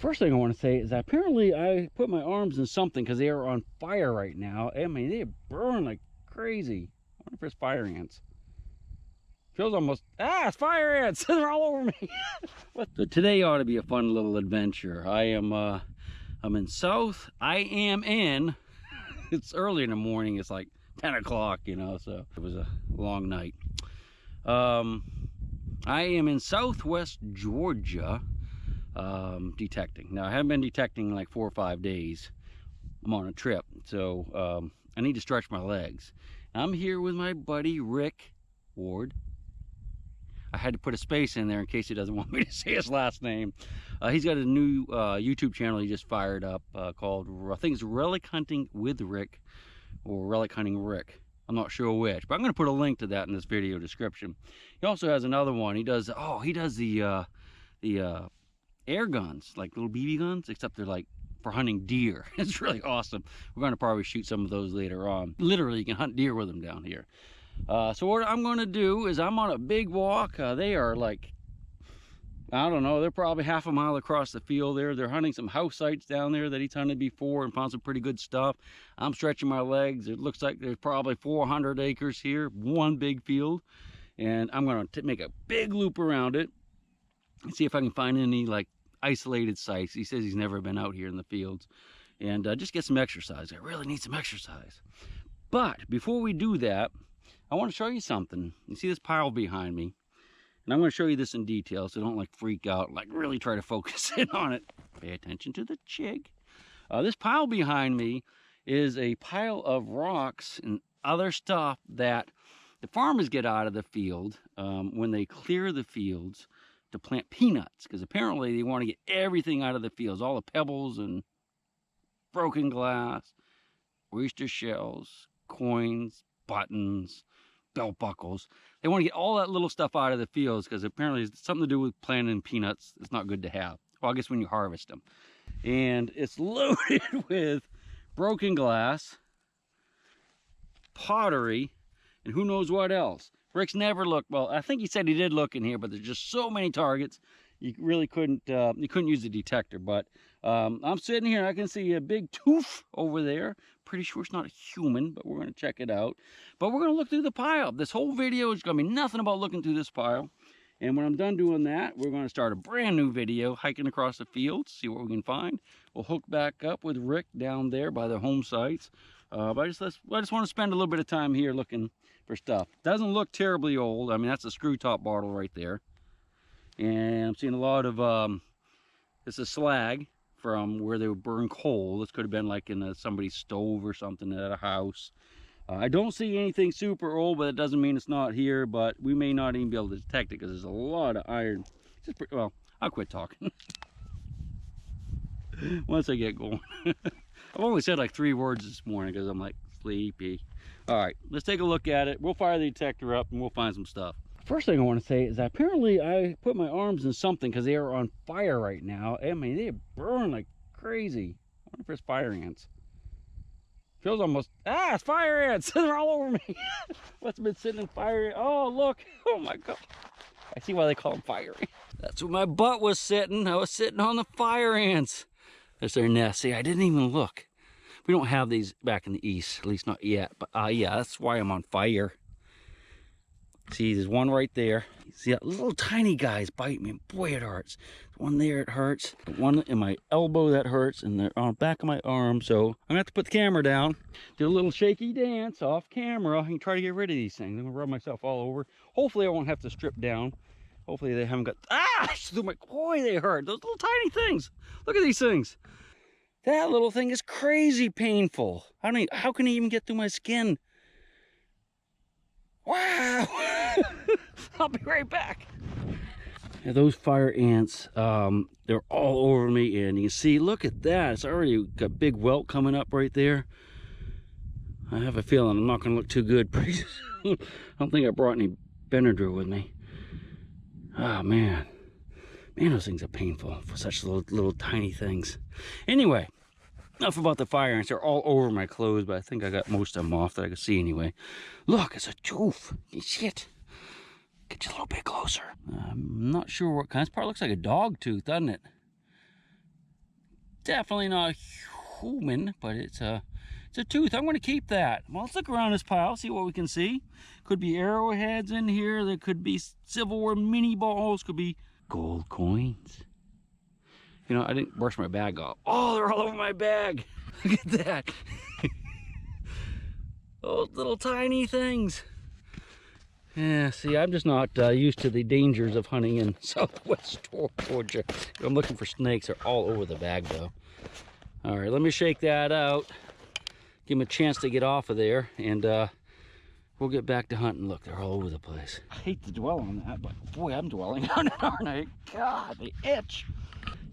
First thing I want to say is that apparently I put my arms in something because they are on fire right now. I mean, they burn like crazy. I wonder if it's fire ants. Feels almost, it's fire ants. They're all over me. So today ought to be a fun little adventure. I'm in South. It's early in the morning. It's like 10 o'clock, you know, so it was a long night. I am in Southwest Georgia, detecting. Now, I haven't been detecting in like 4 or 5 days. I'm on a trip, so I need to stretch my legs. I'm here with my buddy Rick Ward. I had to put a space in there in case he doesn't want me to say his last name. He's got a new YouTube channel he just fired up called, I think it's Relic Hunting with Rick, or Relic Hunting Rick. I'm not sure which, but I'm going to put a link to that in this video description. He also has another one. He does the air guns, like little BB guns, except they're like for hunting deer. It's really awesome. We're going to probably shoot some of those later on. Literally, you can hunt deer with them down here. So what I'm going to do is I'm on a big walk. They are like, I don't know, they're probably half a mile across the field there. They're hunting some house sites down there that he's hunted before and found some pretty good stuff. I'm stretching my legs. It looks like there's probably 400 acres here, one big field. And I'm going to make a big loop around it and see if I can find any like isolated sites. He says he's never been out here in the fields. And just get some exercise. I really need some exercise. But before we do that, I want to show you something. You see this pile behind me? And I'm going to show you this in detail, so don't like freak out, like really try to focus in on it. Pay attention to the chig. This pile behind me is a pile of rocks and other stuff that the farmers get out of the field when they clear the fields to plant peanuts, because apparently they want to get everything out of the fields, all the pebbles and broken glass, oyster shells, coins, buttons, belt buckles. They want to get all that little stuff out of the fields because apparently it's something to do with planting peanuts. It's not good to have. Well, I guess when you harvest them. And it's loaded with broken glass, pottery, and who knows what else. Rick's never looked, well, I think he said he did look in here, but there's just so many targets. You really couldn't use the detector. But I'm sitting here, I can see a big tooth over there. Pretty sure it's not a human, but we're going to check it out. But we're going to look through the pile. This whole video is going to be nothing about looking through this pile. And when I'm done doing that, we're going to start a brand new video hiking across the fields, see what we can find. We'll hook back up with Rick down there by the home sites. But I just want to spend a little bit of time here looking for stuff. Doesn't look terribly old. I mean, that's a screw top bottle right there. And I'm seeing a lot of, this is slag from where they would burn coal. This could have been like in somebody's stove or something at a house. I don't see anything super old, but it doesn't mean it's not here. But we may not even be able to detect it because there's a lot of iron. Well, I'll quit talking. Once I get going. I've only said like 3 words this morning because I'm like sleepy. All right, let's take a look at it. We'll fire the detector up and we'll find some stuff. First thing I want to say is that apparently I put my arms in something because they are on fire right now. I mean, they burn like crazy. I wonder if it's fire ants. Feels almost, it's fire ants. They're all over me. Must have been sitting in fire. Oh, look. Oh my God. I see why they call them fire ants. That's where my butt was sitting. I was sitting on the fire ants. There's their nest. See, I didn't even look. We don't have these back in the east, at least not yet. But yeah, that's why I'm on fire. See, there's one right there. See that little tiny guys bite me, and boy, it hurts. The one there, it hurts. The one in my elbow, that hurts, and they're on the back of my arm. So I'm gonna have to put the camera down, do a little shaky dance off camera, and try to get rid of these things. I'm gonna rub myself all over. Hopefully, I won't have to strip down. Hopefully, they haven't got. Boy, they hurt. Those little tiny things. Look at these things. That little thing is crazy painful. How can it even get through my skin? Wow. I'll be right back. Yeah, those fire ants, they're all over me, and you can see, look at that. It's already got a big welt coming up right there. I have a feeling I'm not going to look too good pretty soon. I don't think I brought any Benadryl with me. Oh, man. Man, those things are painful for such little tiny things. Anyway, enough about the fire ants. They're all over my clothes, but I think I got most of them off that I could see anyway. Look, it's a tooth. You see it? Get you a little bit closer. I'm not sure what kind. This part looks like a dog tooth, doesn't it? definitely not human, but it's a tooth. I'm going to keep that. Well, let's look around this pile, see what we can see. Could be arrowheads in here. There could be Civil War mini balls. Could be gold coins. You know, I didn't brush my bag off. Oh, they're all over my bag. Look at that. Those little tiny things. Yeah, see, I'm just not used to the dangers of hunting in southwest Georgia. I'm looking for snakes. They're all over the bag, though. All right, let me shake that out. Give them a chance to get off of there, and we'll get back to hunting. Look, they're all over the place. I hate to dwell on that, but boy, I'm dwelling on it, aren't I? God, they itch.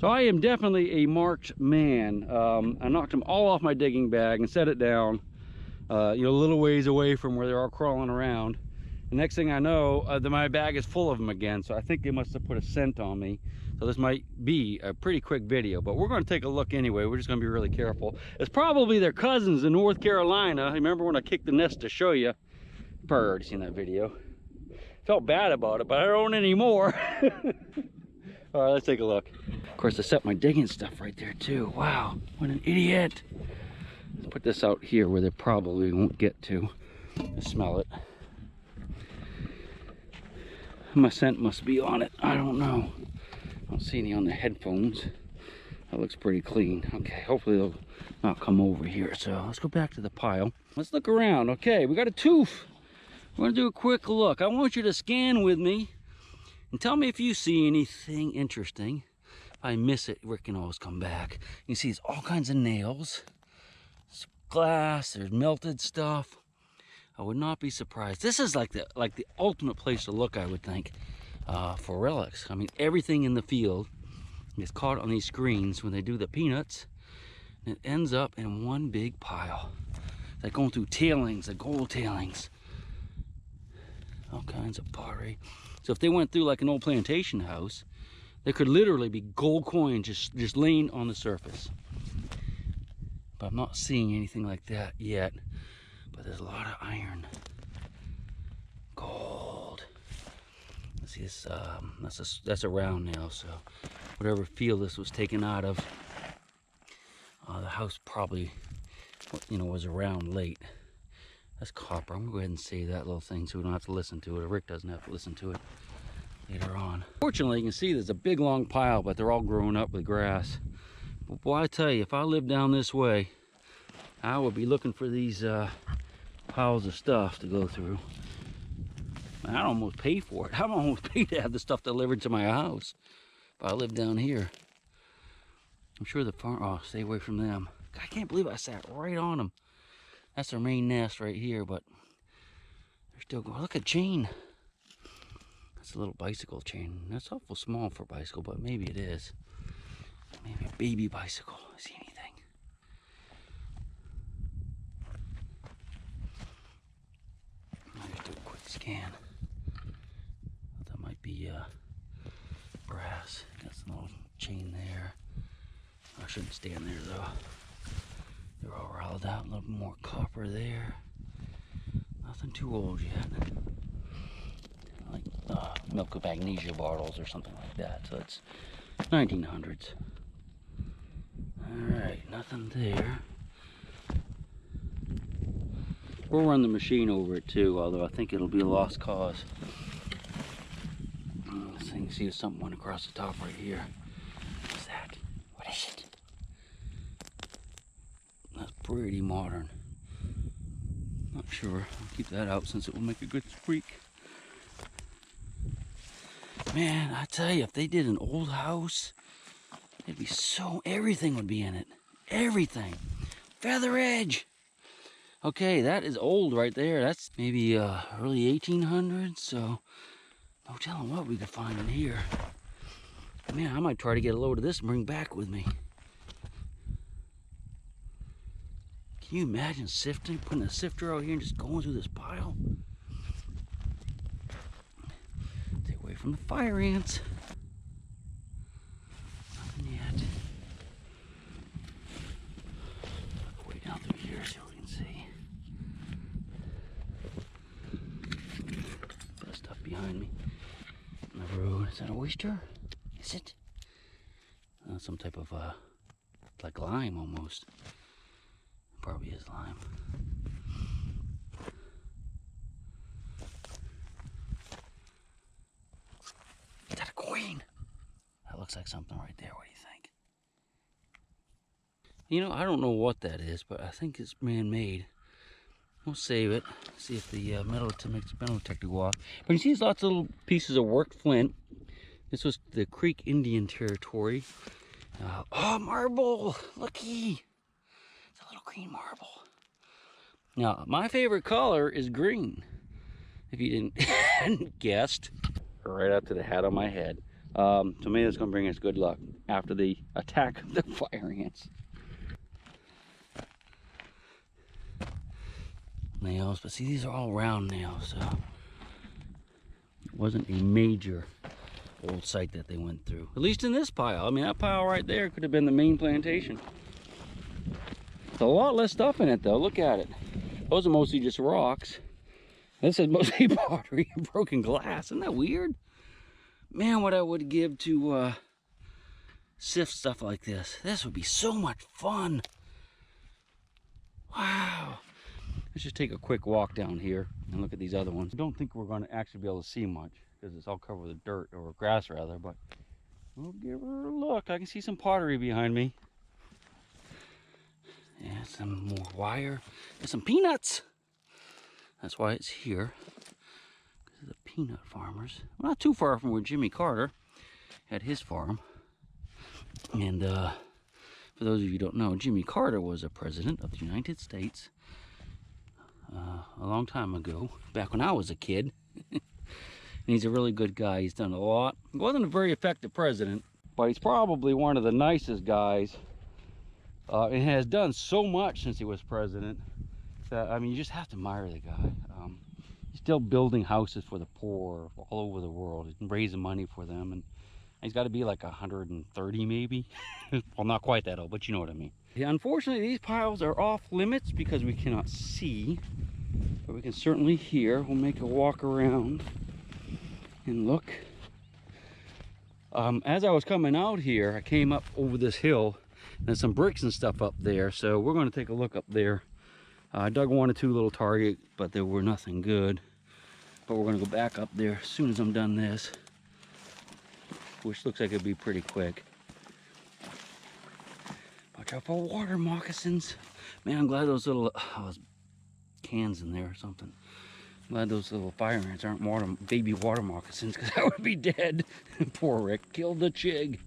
So I am definitely a marked man. I knocked them all off my digging bag and set it down, you know, a little ways away from where they're all crawling around. The next thing I know, my bag is full of them again, so I think they must have put a scent on me. So this might be a pretty quick video, but we're going to take a look anyway. We're just going to be really careful. It's probably their cousins in North Carolina. Remember when I kicked the nest to show you? You've probably already seen that video. Felt bad about it, but I don't anymore. All right, let's take a look. Of course, I set my digging stuff right there too. Wow, what an idiot. Let's put this out here where they probably won't get to. Smell it. My scent must be on it. I don't know. I don't see any on the headphones. That looks pretty clean. Okay, hopefully they'll not come over here. So let's go back to the pile. Let's look around. Okay, we got a tooth. We're gonna do a quick look. I want you to scan with me and tell me if you see anything interesting. If I miss it, Rick can always come back. You see, it's all kinds of nails. There's glass, there's melted stuff. I would not be surprised. This is like the ultimate place to look, I would think, for relics. I mean, everything in the field gets caught on these screens when they do the peanuts, and it ends up in one big pile. It's like going through tailings, the gold tailings, all kinds of pottery. So if they went through like an old plantation house, there could literally be gold coins just laying on the surface. But I'm not seeing anything like that yet. But there's a lot of iron, gold. Let's see, this, that's a round nail. So whatever field this was taken out of, the house probably, you know, was around late. That's copper. I'm gonna go ahead and save that little thing so we don't have to listen to it, or Rick doesn't have to listen to it later on. Fortunately, you can see there's a big long pile, but they're all growing up with grass. But boy, I tell you, if I lived down this way, I would be looking for these piles of stuff to go through. I'd almost pay for it. I'd almost pay to have the stuff delivered to my house if I lived down here. I'm sure the farm, oh, stay away from them. I can't believe I sat right on them. That's their main nest right here, but they're still going. Look at chain. That's a little bicycle chain. That's awful small for a bicycle, but maybe it is. Maybe a baby bicycle. See anything? Just do a quick scan. That might be brass. Got some little chain there. I shouldn't stand there though. They're all rolled out. A little more copper there. Nothing too old yet. Like milk of magnesia bottles or something like that. So it's 1900s. Alright, nothing there. We'll run the machine over it too, although I think it'll be a lost cause. This thing, see there's something went across the top right here. What's that? What is it? That's pretty modern. Not sure. I'll keep that out since it will make a good squeak. Man, I tell you, if they did an old house, it'd be so, everything would be in it. Everything. Feather edge. Okay, that is old right there. That's maybe early 1800s, so no telling what we could find in here. Man, I might try to get a load of this and bring back with me. Can you imagine sifting, putting a sifter out here and just going through this pile? Stay away from the fire ants. Nothing yet. Way down through here so we can see. That stuff behind me. On the road. Is that an oyster? Is it? Some type of like lime almost. Probably is lime. Is that a queen? That looks like something right there. What do you think? You know, I don't know what that is, but I think it's man-made. We'll save it. See if the metal detector go off. But you see, there's lots of little pieces of worked flint. This was the Creek Indian Territory. Oh, marble! Looky! It's a little green marble. Now, my favorite color is green. If you hadn't guessed. Right up to the hat on my head. To me, that's going to bring us good luck after the attack of the fire ants. Nails, but see, these are all round nails, so it wasn't a major old site that they went through. At least in this pile. I mean, that pile right there could have been the main plantation. There's a lot less stuff in it, though. Look at it. Those are mostly just rocks. This is mostly pottery and broken glass. Isn't that weird? Man, what I would give to sift stuff like this. This would be so much fun. Wow. Let's just take a quick walk down here and look at these other ones. I don't think we're going to actually be able to see much because it's all covered with dirt, or grass rather, but we'll give her a look. I can see some pottery behind me. Yeah, some more wire. There's some peanuts. That's why it's here. Because of the peanut farmers. Well, not too far from where Jimmy Carter had his farm. And for those of you who don't know, Jimmy Carter was a president of the United States a long time ago, back when I was a kid. And he's a really good guy. He's done a lot. He wasn't a very effective president, but he's probably one of the nicest guys. And has done so much since he was president that, I mean, you just have to admire the guy. He's still building houses for the poor all over the world. He's raising money for them, and he's got to be like 130 maybe. Well, not quite that old, but you know what I mean. Yeah, unfortunately, these piles are off limits because we cannot see, but we can certainly hear. We'll make a walk around and look. As I was coming out here, I came up over this hill, and there's some bricks and stuff up there, so we're going to take a look up there. I dug one or two little targets, but they were nothing good. But we're going to go back up there as soon as I'm done this, which looks like it'd be pretty quick. Watch out for water moccasins. Man, I'm glad those little cans in there or something. I'm glad those little fire ants aren't baby water moccasins, because I would be dead. Poor Rick killed the chig.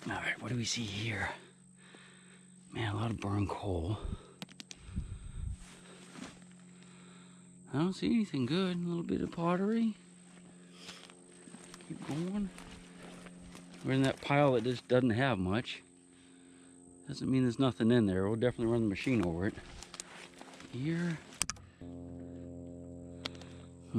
All right, what do we see here? Man, a lot of burned coal. I don't see anything good. A little bit of pottery. Keep going. We're in that pile that just doesn't have much. Doesn't mean there's nothing in there. We'll definitely run the machine over it. Here. I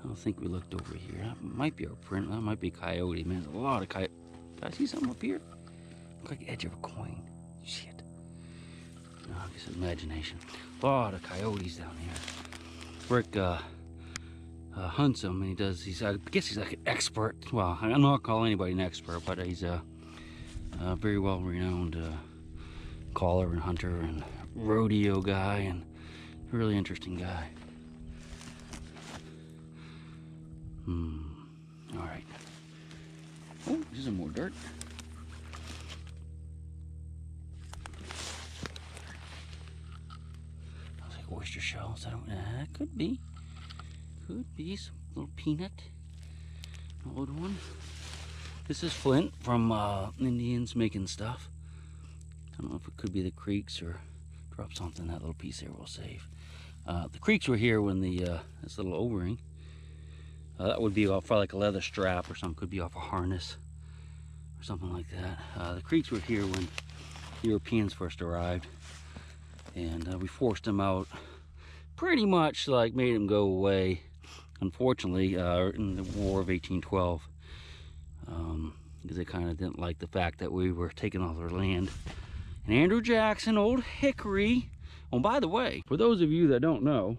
don't think we looked over here. That might be our print. That might be coyote. Man, there's a lot of coyote. Did I see something up here? Looks like the edge of a coin. Shit. No, I guess imagination. A lot of coyotes down here. Rick hunts them, and I guess he's like an expert. Well, I'm not calling anybody an expert, but he's a very well-renowned caller and hunter and rodeo guy, and a really interesting guy. All right. Oh, this is some more dirt. Looks like oyster shells. That could be. Could be some little peanut. An old one. This is flint from Indians making stuff. I don't know if it could be the creeks or drop something. That little piece there we'll save. The creeks were here when this little O-ring. That would be off like a leather strap or something. Could be off a harness or something like that. The creeks were here when Europeans first arrived, and we forced them out. Pretty much like made them go away. Unfortunately, in the War of 1812, because they kind of didn't like the fact that we were taking all their land. And Andrew Jackson, Old Hickory. Oh, by the way, for those of you that don't know,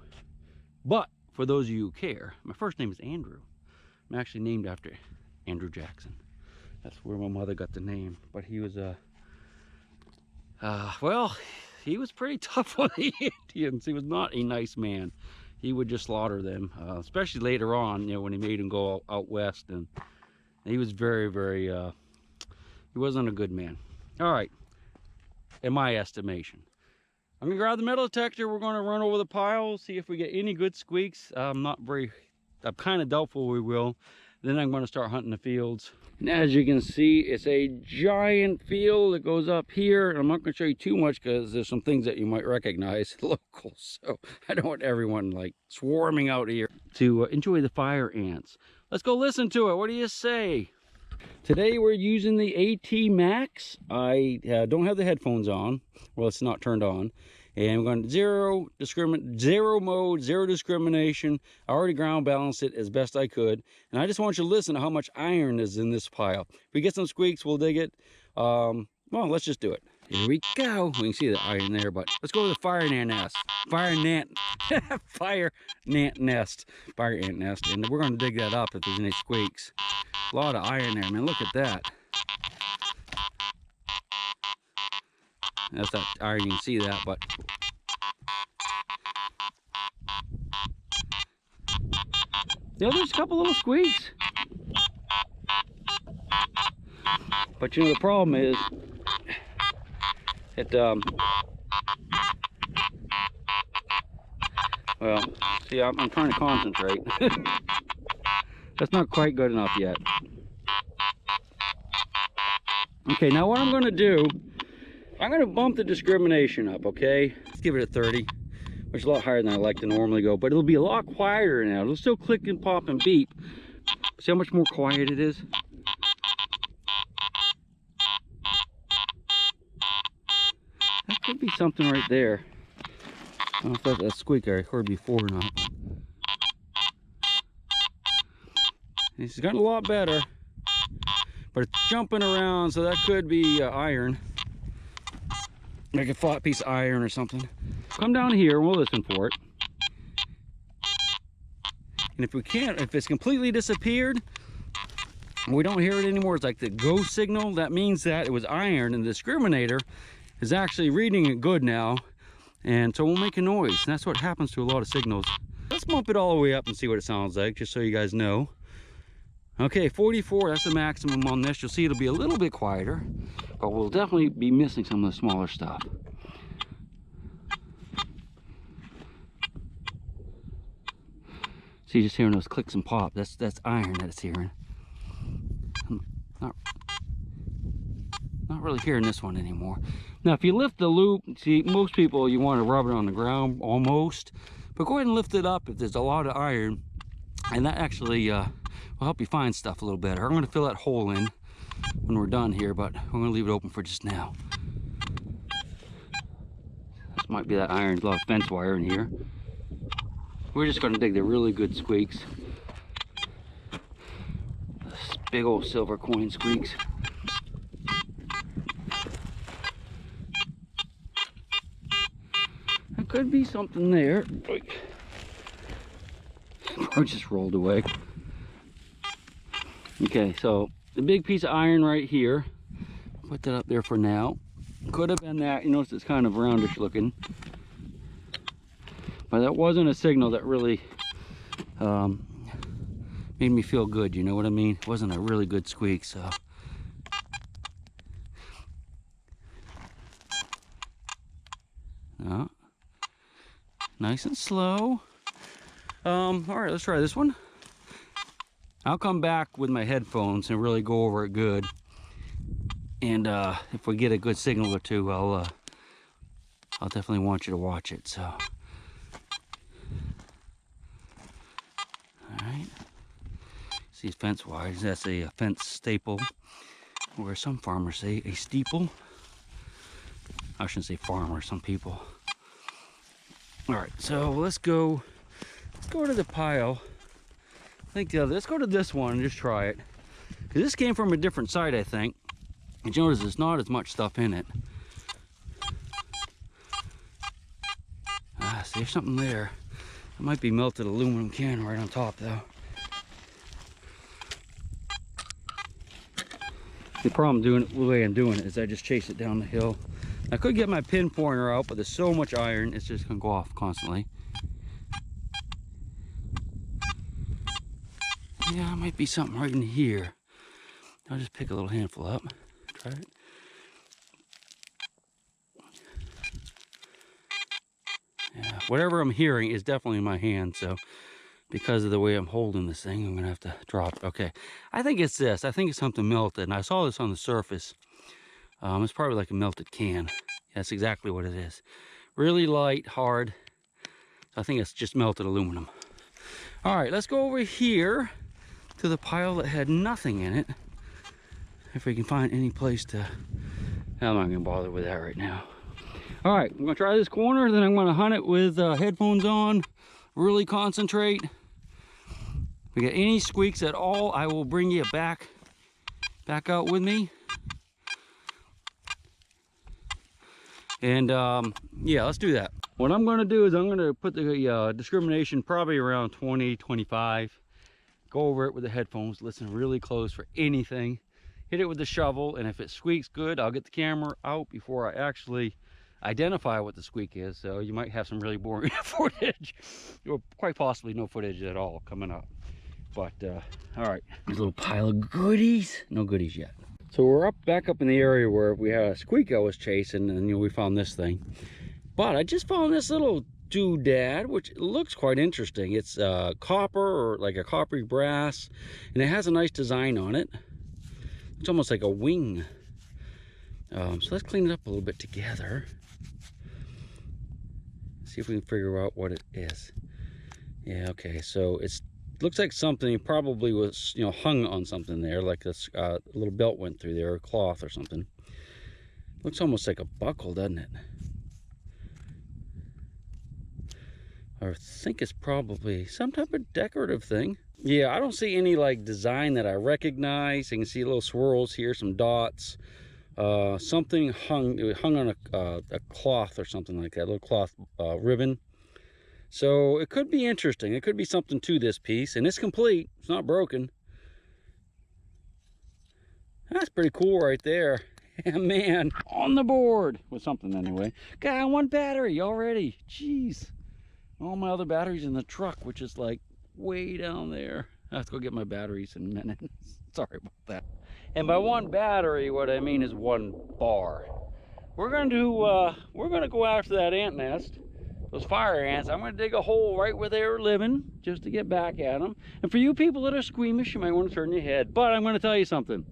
but for those of you who care, my first name is Andrew. I'm actually named after Andrew Jackson. That's where my mother got the name. But he was well, he was pretty tough on the Indians. He was not a nice man. He would just slaughter them, especially later on, you know, when he made them go out west. And he was very, very, he wasn't a good man. All right, in my estimation. I'm gonna grab the metal detector. We're gonna run over the pile, see if we get any good squeaks. I'm kind of doubtful we will. Then I'm gonna start hunting the fields. And as you can see, it's a giant field that goes up here. I'm not gonna show you too much because there's some things that you might recognize local. So I don't want everyone like swarming out here to enjoy the fire ants. Let's go listen to it. What do you say? Today we're using the AT Max. I don't have the headphones on. Well, it's not turned on. And we're going to zero mode, zero discrimination. I already ground balanced it as best I could. And I just want you to listen to how much iron is in this pile. If we get some squeaks, we'll dig it. Well, let's just do it. Here we go. We can see the iron there, but let's go to the fire ant nest. Fire ant nest. And we're going to dig that up if there's any squeaks. A lot of iron there, man. Look at that. That's that iron, you can see that, but yeah, there's a couple little squeaks. But you know, the problem is it well, see, I'm trying to concentrate. That's not quite good enough yet. Okay, now what I'm going to do, I'm going to bump the discrimination up, okay? Let's give it a 30, which is a lot higher than I like to normally go, but it'll be a lot quieter now. It'll still click and pop and beep. See how much more quiet it is? That could be something right there. I don't know if that's that squeak I heard before or not. It's gotten a lot better, but it's jumping around, so that could be iron. Like a flat piece of iron or something. Come down here and we'll listen for it. And if we can't, if it's completely disappeared, we don't hear it anymore, it's like the go signal, that means that it was iron, and the discriminator is actually reading it good now, and so we'll make a noise. And that's what happens to a lot of signals. Let's bump it all the way up and see what it sounds like, just so you guys know. Okay, 44, that's the maximum on this. You'll see it'll be a little bit quieter, but we'll definitely be missing some of the smaller stuff. See, just hearing those clicks and pop, that's iron that it's hearing. I'm not really hearing this one anymore. Now, if you lift the loop, see, most people, you want to rub it on the ground almost, but go ahead and lift it up if there's a lot of iron, and that actually will help you find stuff a little better. I'm going to fill that hole in when we're done here, but I'm going to leave it open for just now. This might be that iron. There's a lot of fence wire in here. We're just going to dig the really good squeaks. This big old silver coin squeaks. There could be something there. Or just rolled away. Okay, so the big piece of iron right here, put that up there for now. Could have been that. You notice it's kind of roundish looking, but that wasn't a signal that really made me feel good, you know what I mean? It wasn't a really good squeak, so no. Nice and slow. All right, let's try this one. I'll come back with my headphones and really go over it good. And if we get a good signal or two, I'll definitely want you to watch it. So, all right. See fence wires. That's a fence staple, or some farmers say a steeple. I shouldn't say farmer. Some people. All right. So let's go to the pile. I think let's go to this one and just try it. Because this came from a different side, I think. And you notice there's not as much stuff in it. See, there's something there. It might be melted aluminum can right on top, though. The problem doing it the way I'm doing it is I just chase it down the hill. I could get my pin pointer out, but there's so much iron, it's just gonna go off constantly. Yeah, it might be something right in here. I'll just pick a little handful up. Try it. Yeah, whatever I'm hearing is definitely in my hand, so because of the way I'm holding this thing, I'm gonna have to drop it. Okay, I think it's this. I think it's something melted, and I saw this on the surface. It's probably like a melted can. That's exactly what it is. Really light, hard. So I think it's just melted aluminum. All right, let's go over here to the pile that had nothing in it. If we can find any place to... I'm not gonna bother with that right now. All right, I'm gonna try this corner, then I'm gonna hunt it with headphones on, really concentrate. If we get any squeaks at all, I will bring you back out with me. And yeah, let's do that. What I'm gonna do is I'm gonna put the discrimination probably around 20, 25. Go over it with the headphones, listen really close for anything. Hit it with the shovel, and if it squeaks good, I'll get the camera out before I actually identify what the squeak is. So you might have some really boring footage, or quite possibly no footage at all coming up. But all right, there's a little pile of goodies. No goodies yet. So we're back up in the area where we had a squeak I was chasing, and we found this thing. But I just found this little doodad, which looks quite interesting. It's copper, or like a coppery brass, and it has a nice design on it. It's almost like a wing. So let's clean it up a little bit together. See if we can figure out what it is. Yeah, okay, so it looks like something probably was, hung on something there, like this little belt went through there, or cloth or something. Looks almost like a buckle, doesn't it? I think it's probably some type of decorative thing. Yeah, I don't see any like design that I recognize. You can see little swirls here, some dots. Something hung on a cloth or something like that, a little cloth ribbon. So it could be interesting. It could be something to this piece, and it's complete. It's not broken. That's pretty cool right there. Yeah, man, on the board with something anyway. Got one battery already. Jeez. All my other batteries in the truck, which is like way down there. I have to go get my batteries in a minute. Sorry about that. And by one battery, what I mean is one bar. We're gonna go after that ant nest, those fire ants. I'm gonna dig a hole right where they were living, just to get back at them. And for you people that are squeamish, you might want to turn your head. But I'm gonna tell you something.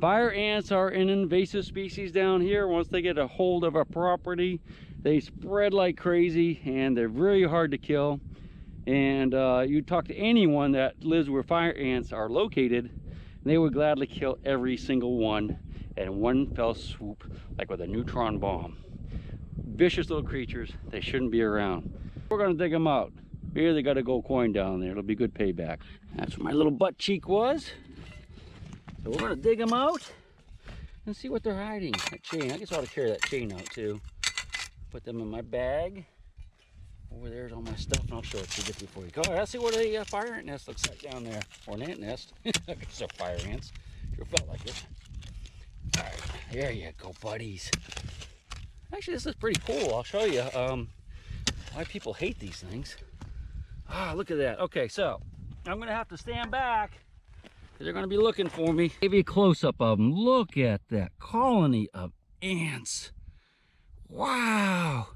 Fire ants are an invasive species down here. Once they get a hold of a property, they spread like crazy, and they're very hard to kill. And you talk to anyone that lives where fire ants are located, and they would gladly kill every single one in one fell swoop, like with a neutron bomb. Vicious little creatures, they shouldn't be around. We're gonna dig them out. Here they got a gold coin down there. It'll be good payback. That's where my little butt cheek was. So we're gonna dig them out and see what they're hiding. That chain, I guess I ought to carry that chain out too. Put them in my bag. Over there's all my stuff, and I'll show it to you before you go. All right, let's see what a fire ant nest looks like down there. Or an ant nest. I guess they're fire ants. Sure felt like it. All right, there you go, buddies. Actually, this is pretty cool. I'll show you why people hate these things. Ah, look at that. Okay, so I'm gonna have to stand back. They're gonna be looking for me. Give you a close-up of them. Look at that colony of ants. Wow.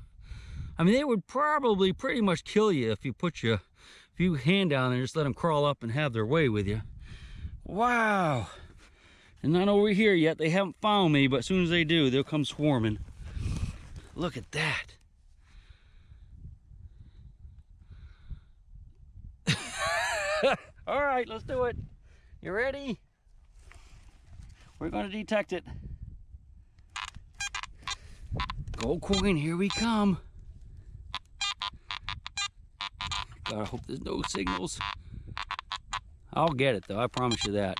I mean, they would probably pretty much kill you if you put your hand down there and just let them crawl up and have their way with you. Wow. And not over here yet. They haven't found me, but as soon as they do, they'll come swarming. Look at that. All right, let's do it. You ready? We're going to detect it. Gold coin, here we come. Gotta hope there's no signals. I'll get it though, I promise you that.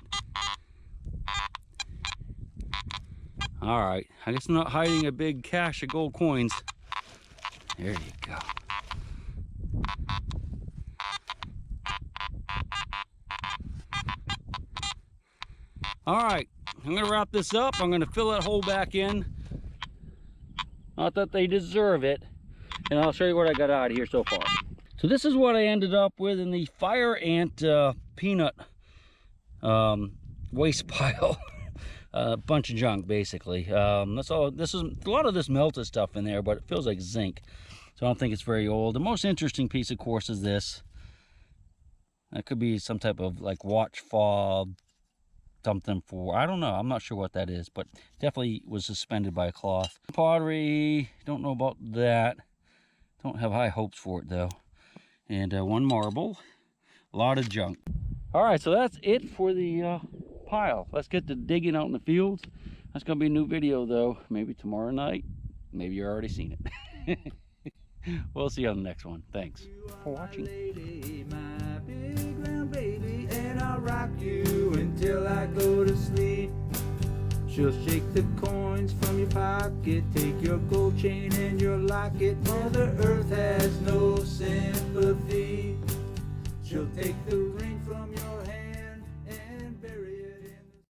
All right, I guess I'm not hiding a big cache of gold coins. There you go. All right, I'm gonna wrap this up. I'm gonna fill that hole back in. Not that they deserve it. And I'll show you what I got out of here so far. So this is what I ended up with in the fire ant peanut waste pile. A bunch of junk, basically. That's all. This is a lot of this melted stuff in there, but it feels like zinc, so I don't think it's very old. The most interesting piece, of course, is this. That could be some type of like watch fob, something for, I don't know. I'm not sure what that is, but definitely was suspended by a cloth. Pottery, don't know about that. Don't have high hopes for it though. And one marble, a lot of junk. All right, so that's it for the pile. Let's get to digging out in the fields. That's gonna be a new video though, maybe tomorrow night. Maybe you've already seen it. We'll see you on the next one. Thanks for watching. My big round baby, and I'll rock you until I go to sleep. She'll shake the coins from your pocket, take your gold chain and your locket. Mother Earth has no sympathy. She'll take the